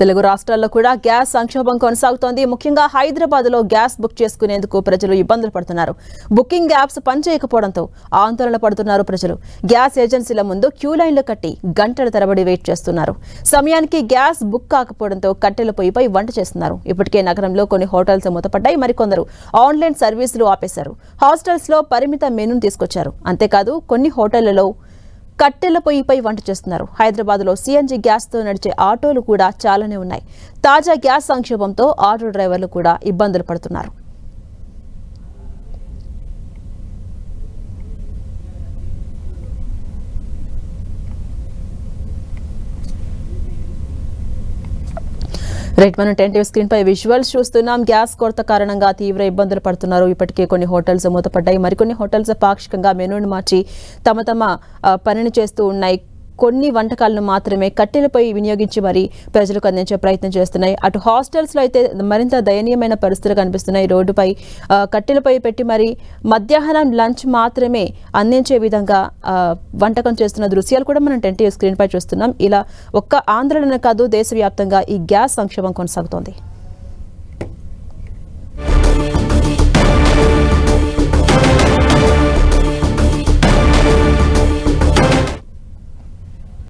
తెలుగు రాష్ట్రాల్లో కూడా గ్యాస్ సంక్షోభం కొనసాగుతోంది. ముఖ్యంగా హైదరాబాద్లో గ్యాస్ బుక్ చేసుకునేందుకు ప్రజలు ఇబ్బందులు పడుతున్నారు. బుకింగ్ యాప్స్ పనిచేయకపోవడంతో ఆందోళన పడుతున్నారు ప్రజలు. గ్యాస్ ఏజెన్సీల ముందు క్యూ లైన్లు కట్టి గంటల తరబడి వెయిట్ చేస్తున్నారు. సమయానికి గ్యాస్ బుక్ కాకపోవడంతో కట్టెల పొయ్యిపై వంట చేస్తున్నారు. ఇప్పటికే నగరంలో కొన్ని హోటల్స్ మూతపడ్డాయి. మరికొందరు ఆన్లైన్ సర్వీసులు ఆపేశారు. హాస్టల్స్లో పరిమిత మెనూను తీసుకొచ్చారు. అంతేకాదు కొన్ని హోటళ్లలో కట్టెల పొయ్యిపై వంట చేస్తున్నారు. హైదరాబాద్లో సీఎన్జీ గ్యాస్తో నడిచే ఆటోలు కూడా చాలానే ఉన్నాయి. తాజా గ్యాస్ సంక్షోభంతో ఆటో డ్రైవర్లు కూడా ఇబ్బందులు పడుతున్నారు. రైట్, మనం 10 టీవీ స్క్రీన్ పై విజువల్స్ చూస్తున్నాం. గ్యాస్ కొరత కారణంగా తీవ్ర ఇబ్బందులు పడుతున్నారు. ఇప్పటికే కొన్ని హోటల్స్ మూతపడ్డాయి. మరికొన్ని హోటల్స్ పాక్షికంగా మెనూను మార్చి తమ పనిని చేస్తూ ఉన్నాయి. కొన్ని వంటకాలను మాత్రమే కట్టెలపై వినియోగించి మరీ ప్రజలకు అందించే ప్రయత్నం చేస్తున్నాయి. అటు హాస్టల్స్లో అయితే మరింత దయనీయమైన పరిస్థితులు కనిపిస్తున్నాయి. రోడ్డుపై కట్టెలపై పెట్టి మరీ మధ్యాహ్నం లంచ్ మాత్రమే అందించే విధంగా వంటకం చేస్తున్న దృశ్యాలు కూడా మనం 10 టీవీ స్క్రీన్ పై చూస్తున్నాం. ఇలా ఒక్క ఆంధ్రలోనే కాదు, దేశవ్యాప్తంగా ఈ గ్యాస్ సంక్షోభం కొనసాగుతోంది.